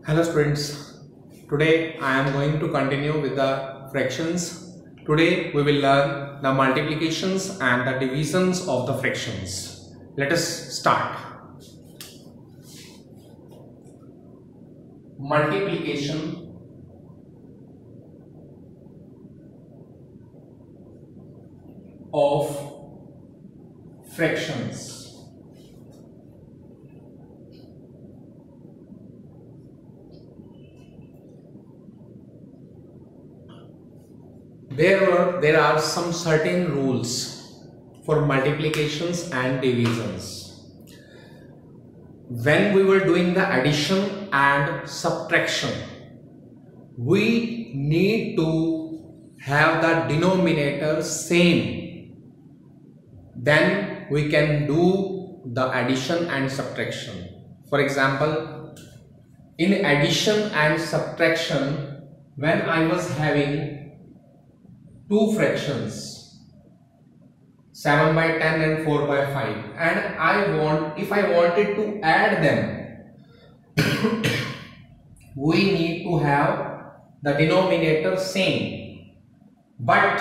Hello students, today I am going to continue with the fractions. Today we will learn the multiplications and the divisions of the fractions. Let us start. Multiplication of fractions. There are some certain rules for multiplications and divisions. When we were doing the addition and subtraction, we need to have the denominator same. Then we can do the addition and subtraction. For example, in addition and subtraction, when I was having two fractions 7 by 10 and 4 by 5, and if I wanted to add them we need to have the denominator same. But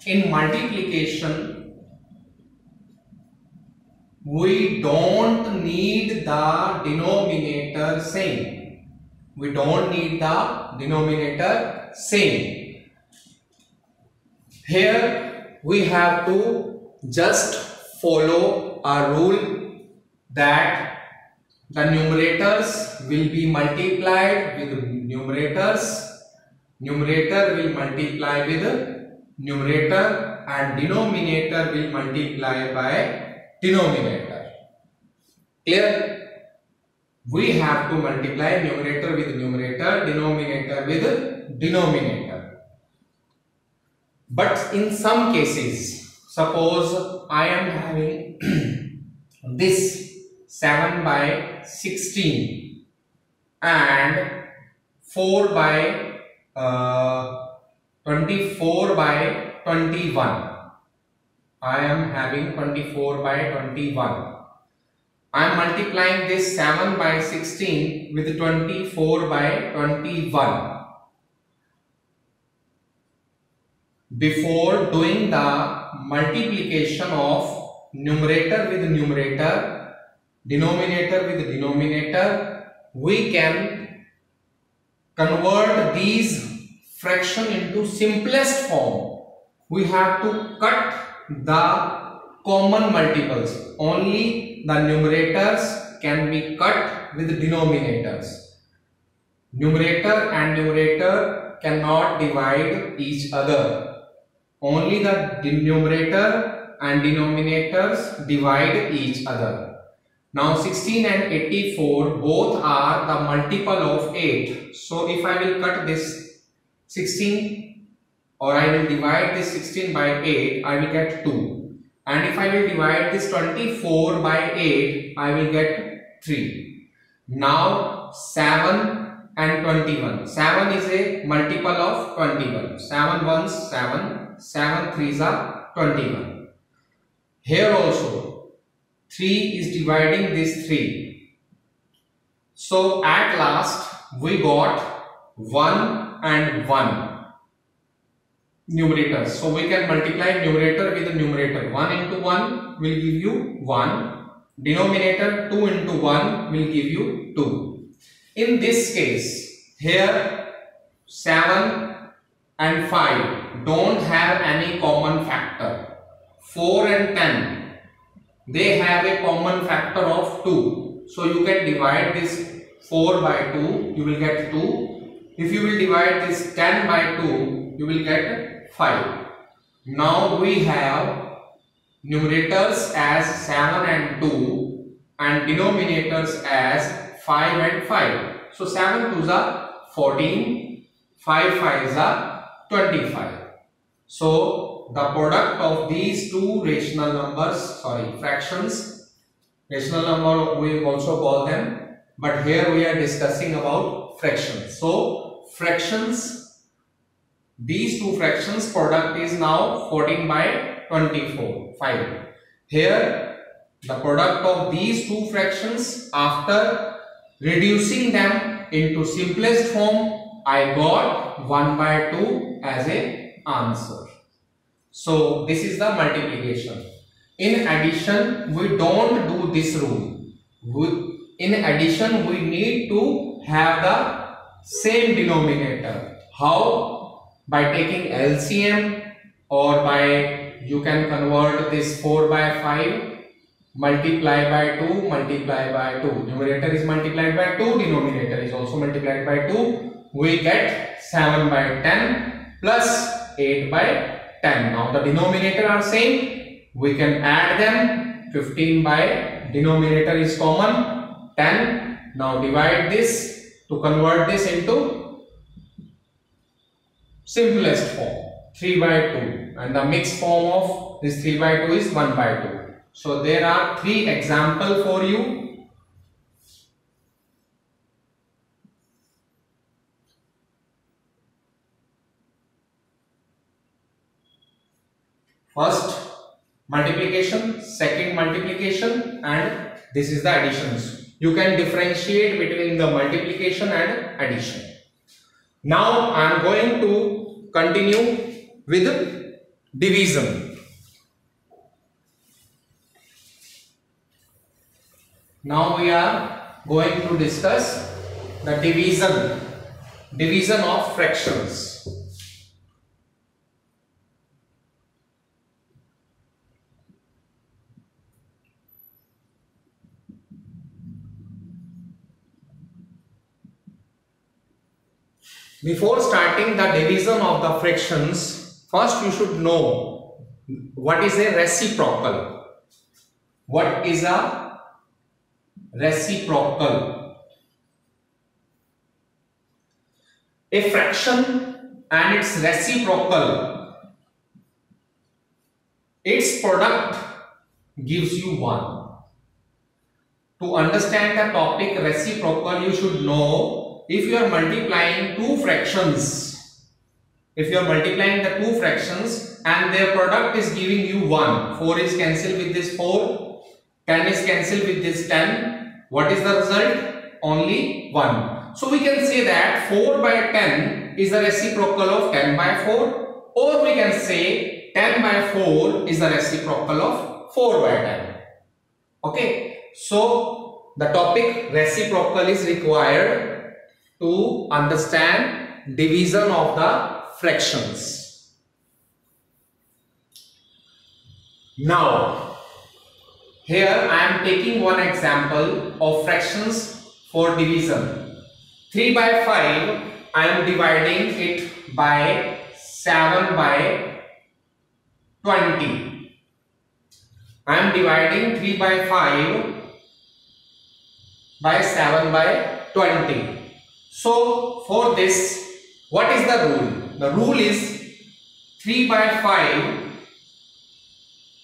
in multiplication we don't need the denominator same. We don't need the denominator same. Here we have to just follow a rule that the numerators will be multiplied with numerators, numerator will multiply with numerator, and denominator will multiply by denominator. Clear? We have to multiply numerator with numerator, denominator with denominator. But in some cases, suppose I am having this 7 by 16 and 4 by 24 by 21. I am having 24 by 21. I am multiplying this 7 by 16 with 24 by 21. Before doing the multiplication of numerator with numerator, denominator with denominator, we can convert these fraction into simplest form. We have to cut the common multiples. Only the numerators can be cut with denominators. Numerator and numerator cannot divide each other. Only the numerator and denominators divide each other. Now 16 and 84 both are the multiple of 8. So if I will cut this 16 or I will divide this 16 by 8, I will get 2. And if I will divide this 24 by 8, I will get 3. Now 7 and 21. 7 is a multiple of 21. 7 ones 7. 7 threes are 21. Here also 3 is dividing this 3. So at last we got 1 and 1 numerators. So we can multiply numerator with the numerator. 1 into 1 will give you 1. Denominator 2 into 1 will give you 2. In this case, here 7 and 5 don't have any common factor. 4 and 10, they have a common factor of 2. So you can divide this 4 by 2, you will get 2. If you will divide this 10 by 2, you will get 5. Now we have numerators as 7 and 2 and denominators as 5 and 5. So 7 2s are 14, 5 5s are 25. So the product of these two fractions, rational number we also call them, but here we are discussing about fractions. So fractions, these two fractions product is now 14 by 24, 5. Here the product of these two fractions after reducing them into simplest form, I got 1 by 2 as a answer. So this is the multiplication. In addition, we don't do this rule. In addition, we need to have the same denominator. How? By taking LCM, or by you can convert this 4 by 5 multiply by 2 multiply by 2. Numerator is multiplied by 2, denominator is also multiplied by 2. We get 7 by 10 plus 8 by 10. Now the denominator are same. We can add them. 15 by denominator is common, 10. Now divide this to convert this into simplest form, 3 by 2, and the mixed form of this 3 by 2 is 1 by 2. So there are 3 examples for you. First multiplication, second multiplication, and this is the additions. You can differentiate between the multiplication and addition. Now I am going to continue with division. Now we are going to discuss the division of fractions. Before starting the division of the fractions, first you should know what is a reciprocal. What is a reciprocal? A fraction and its reciprocal, its product gives you 1. To understand the topic reciprocal, you should know, if you are multiplying two fractions, if you are multiplying the two fractions and their product is giving you 1, 4 is cancelled with this 4, 10 is cancelled with this 10, what is the result? Only 1. So we can say that 4 by 10 is the reciprocal of 10 by 4, or we can say 10 by 4 is the reciprocal of 4 by 10. Okay, so the topic reciprocal is required to understand division of the fractions. Now, here I am taking one example of fractions for division. 3 by 5, I am dividing it by 7 by 20. I am dividing 3 by 5 by 7 by 20. So for this, what is the rule? The rule is 3 by 5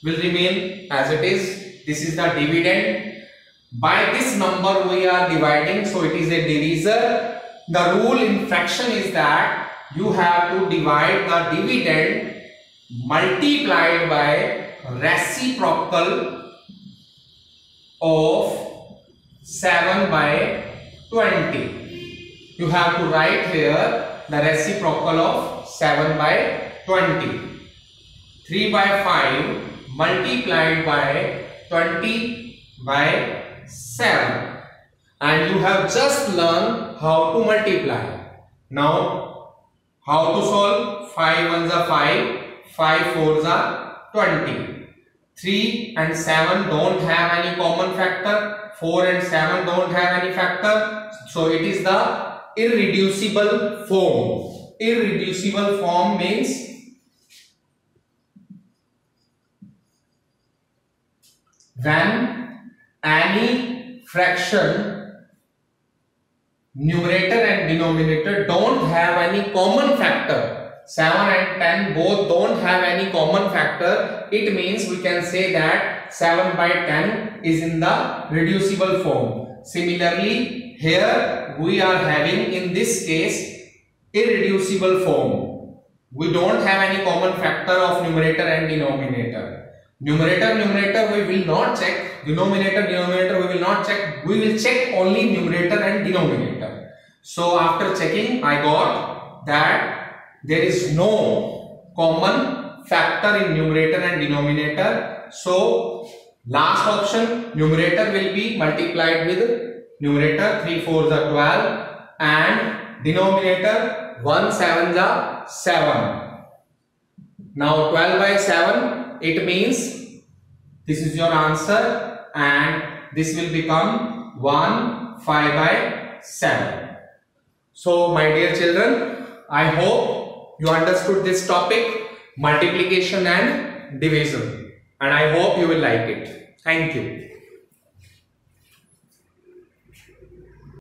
will remain as it is. This is the dividend. By this number we are dividing, so it is a divisor. The rule in fraction is that you have to divide the dividend multiplied by reciprocal of 7 by 20. You have to write here the reciprocal of 7 by 20. 3 by 5 multiplied by 20 by 7. And you have just learned how to multiply. Now, how to solve? 5 ones are 5, 5 fours are 20. 3 and 7 don't have any common factor. 4 and 7 don't have any factor. So it is the irreducible form. Irreducible form means when any fraction, numerator and denominator don't have any common factor. 7 and 10 both don't have any common factor. It means we can say that 7 by 10 is in the reducible form. Similarly, here we are having in this case irreducible form. We don't have any common factor of numerator and denominator. Numerator we will not check. Denominator we will not check. We will check only numerator and denominator. So after checking, I got that there is no common factor in numerator and denominator. So last option, numerator will be multiplied with numerator 3 4s are 12 and denominator 1 7s are 7. Now 12 by 7, it means this is your answer and this will become 1 5 by 7. So my dear children, I hope you understood this topic, multiplication and division, and I hope you will like it. Thank you.